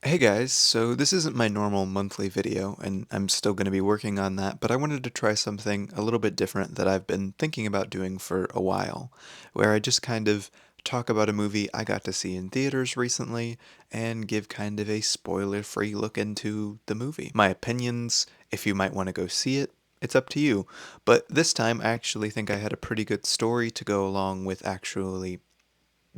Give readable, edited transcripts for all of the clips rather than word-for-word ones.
Hey guys, so this isn't my normal monthly video, and I'm still going to be working on that, but I wanted to try something a little bit different that I've been thinking about doing for a while, where I just kind of talk about a movie I got to see in theaters recently and give kind of a spoiler-free look into the movie. My opinions, if you might want to go see it, it's up to you. But this time, I actually think I had a pretty good story to go along with actually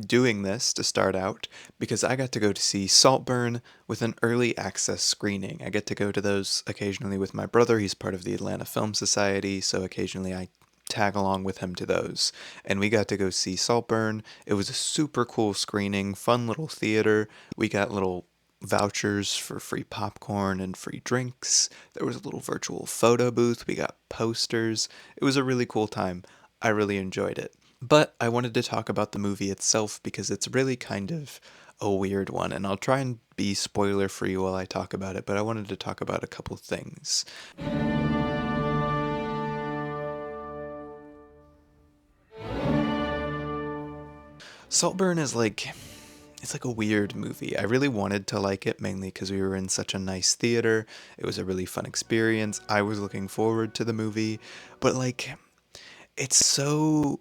doing this to start out because I got to go to see Saltburn with an early access screening. I get to go to those occasionally with my brother. He's part of the Atlanta Film Society, so occasionally I tag along with him to those. And we got to go see Saltburn. It was a super cool screening, fun little theater. We got little vouchers for free popcorn and free drinks. There was a little virtual photo booth. We got posters. It was a really cool time. I really enjoyed it. But I wanted to talk about the movie itself because it's really kind of a weird one, and I'll try and be spoiler free while I talk about it, but I wanted to talk about a couple things. Saltburn is it's like a weird movie. I really wanted to like it mainly because we were in such a nice theater. It was a really fun experience. I was looking forward to the movie, but it's so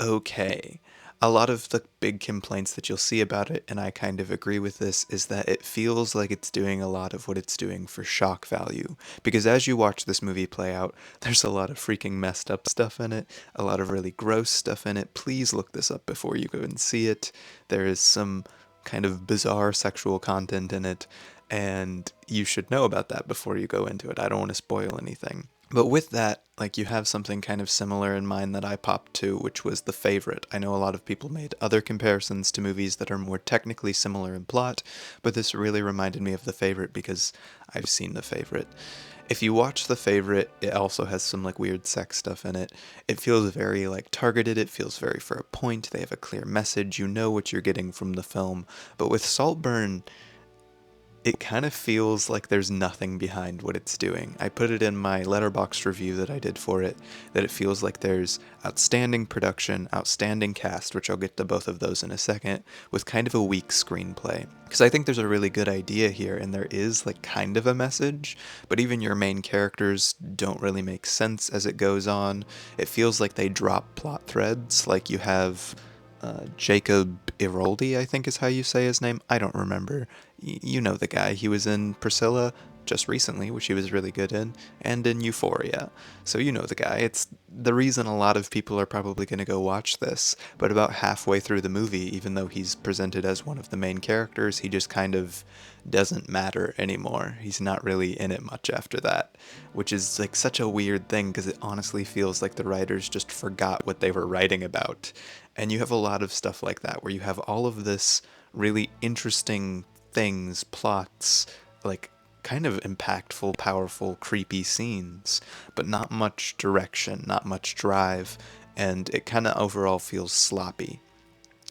okay. A lot of the big complaints that you'll see about it, and I kind of agree with this, is that it feels like it's doing a lot of what it's doing for shock value. Because as you watch this movie play out, there's a lot of freaking messed up stuff in it, a lot of really gross stuff in it. Please look this up before you go and see it. There is some kind of bizarre sexual content in it, and you should know about that before you go into it. I don't want to spoil anything. But with that, you have something kind of similar in mind that I popped to, which was The Favorite. I know a lot of people made other comparisons to movies that are more technically similar in plot, but this really reminded me of The Favorite because I've seen The Favorite. If you watch The Favorite, it also has some weird sex stuff in it. It feels very targeted, it feels very for a point, they have a clear message, you know what you're getting from the film. But with Saltburn, it kind of feels like there's nothing behind what it's doing. I put it in my Letterboxd review that I did for it, that it feels like there's outstanding production, outstanding cast, which I'll get to both of those in a second, with kind of a weak screenplay. Because I think there's a really good idea here, and there is kind of a message, but even your main characters don't really make sense as it goes on. It feels like they drop plot threads, like you have Jacob Iroldi, I think is how you say his name. I don't remember. You know the guy. He was in Priscilla just recently, which he was really good in, and in Euphoria. So you know the guy. It's the reason a lot of people are probably going to go watch this, but about halfway through the movie, even though he's presented as one of the main characters, he just kind of doesn't matter anymore. He's not really in it much after that, which is such a weird thing because it honestly feels like the writers just forgot what they were writing about. And you have a lot of stuff like that where you have all of this really interesting things, plots, kind of impactful, powerful, creepy scenes, but not much direction, not much drive, and it kind of overall feels sloppy.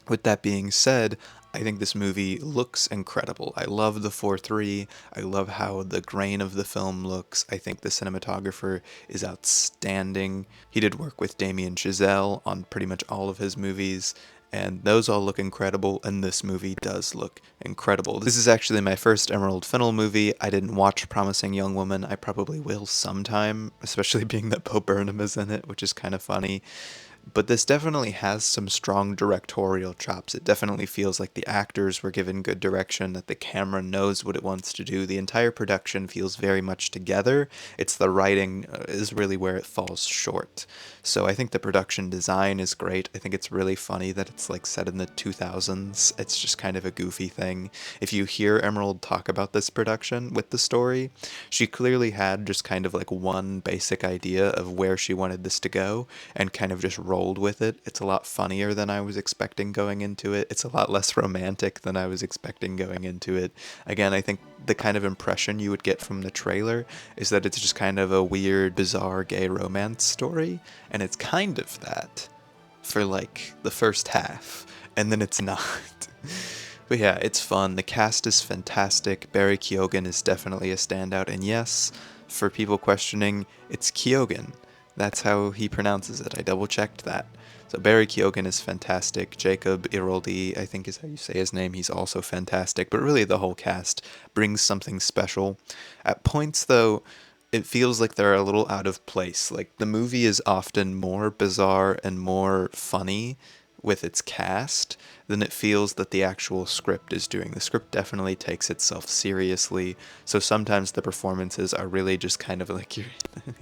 With that being said, I think this movie looks incredible. I love the 4:3. I love how the grain of the film looks. I think the cinematographer is outstanding. He did work with Damien Chazelle on pretty much all of his movies, and those all look incredible, and this movie does look incredible. This is actually my first Emerald Fennell movie. I didn't watch Promising Young Woman. I probably will sometime, especially being that Bo Burnham is in it, which is kind of funny. But this definitely has some strong directorial chops. It definitely feels like the actors were given good direction, that the camera knows what it wants to do. The entire production feels very much together. It's the writing is really where it falls short. So I think the production design is great. I think it's really funny that it's set in the 2000s. It's just kind of a goofy thing. If you hear Emerald talk about this production with the story, she clearly had just kind of one basic idea of where she wanted this to go and kind of just rolled with it. It's a lot funnier than I was expecting going into it. It's a lot less romantic than I was expecting going into it. Again, I think the kind of impression you would get from the trailer is that it's just kind of a weird, bizarre gay romance story, and it's kind of that for the first half, and then it's not. But yeah, it's fun. The cast is fantastic. Barry Keoghan is definitely a standout, and yes, for people questioning, it's Keoghan. That's how he pronounces it. I double checked that. So Barry Keoghan is fantastic. Jacob Iroldi, I think is how you say his name, he's also fantastic. But really, the whole cast brings something special. At points, though, it feels like they're a little out of place. Like, the movie is often more bizarre and more funny with its cast than it feels that the actual script is doing. The script definitely takes itself seriously, so sometimes the performances are really just kind of like, you're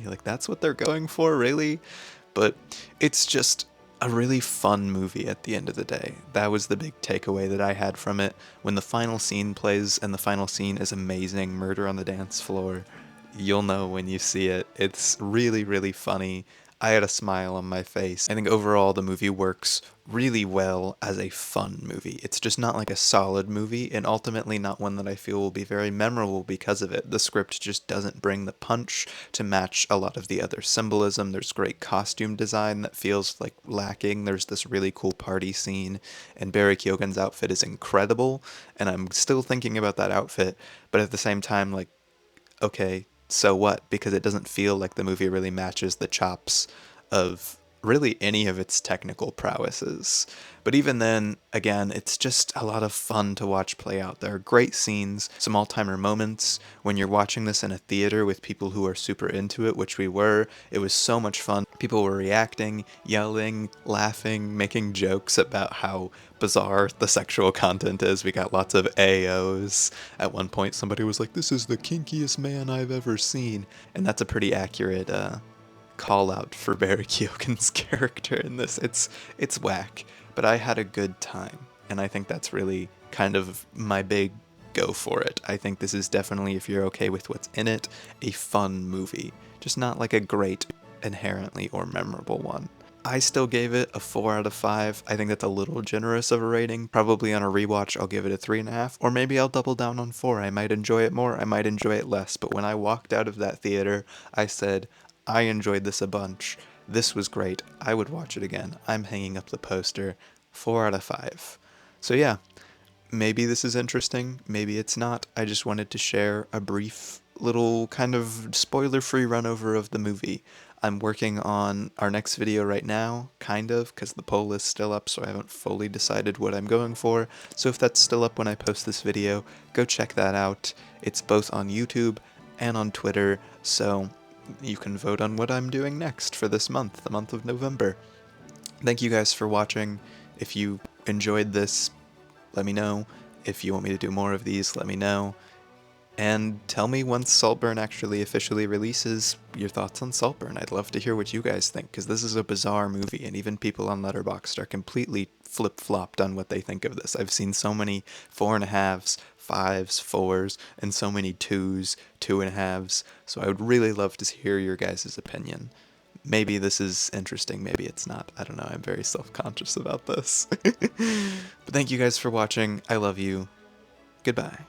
like, that's what they're going for, really? But it's just a really fun movie at the end of the day. That was the big takeaway that I had from it. When the final scene plays, and the final scene is amazing, Murder on the Dance Floor, you'll know when you see it. It's really, really funny. I had a smile on my face. I think overall the movie works really well as a fun movie. It's just not like a solid movie, and ultimately not one that I feel will be very memorable because of it. The script just doesn't bring the punch to match a lot of the other symbolism. There's great costume design that feels like lacking. There's this really cool party scene, and Barry Keoghan's outfit is incredible, and I'm still thinking about that outfit, but at the same time, like, okay, so what? Because it doesn't feel like the movie really matches the chops of really any of its technical prowesses. But even then, again, it's just a lot of fun to watch play out. There are great scenes, some all-timer moments. When you're watching this in a theater with people who are super into it, which we were, it was so much fun. People were reacting, yelling, laughing, making jokes about how bizarre the sexual content is. We got lots of AOs. At one point, somebody was like, "This is the kinkiest man I've ever seen." And that's a pretty accurate call out for Barry Keoghan's character in this. It's whack, but I had a good time, and I think that's really kind of my big go for it. I think this is definitely, if you're okay with what's in it, a fun movie, just not like a great, inherently or memorable one. I still gave it a 4 out of 5. I think that's a little generous of a rating. Probably on a rewatch, I'll give it a 3.5, or maybe I'll double down on 4. I might enjoy it more, I might enjoy it less, but when I walked out of that theater, I said, I enjoyed this a bunch. This was great. I would watch it again. I'm hanging up the poster. 4 out of 5. So yeah, maybe this is interesting, maybe it's not. I just wanted to share a brief little kind of spoiler-free run over of the movie. I'm working on our next video right now, kind of, because the poll is still up, so I haven't fully decided what I'm going for. So if that's still up when I post this video, go check that out. It's both on YouTube and on Twitter, so you can vote on what I'm doing next for this month, the month of November. Thank you guys for watching. If you enjoyed this, let me know. If you want me to do more of these, let me know. And tell me once Saltburn actually officially releases your thoughts on Saltburn. I'd love to hear what you guys think, because this is a bizarre movie, and even people on Letterboxd are completely flip-flopped on what they think of this. I've seen so many 4.5s, 5s, 4s, and so many 2s, 2.5s, so I would really love to hear your guys' opinion. Maybe this is interesting, maybe it's not. I don't know, I'm very self-conscious about this. But thank you guys for watching. I love you. Goodbye.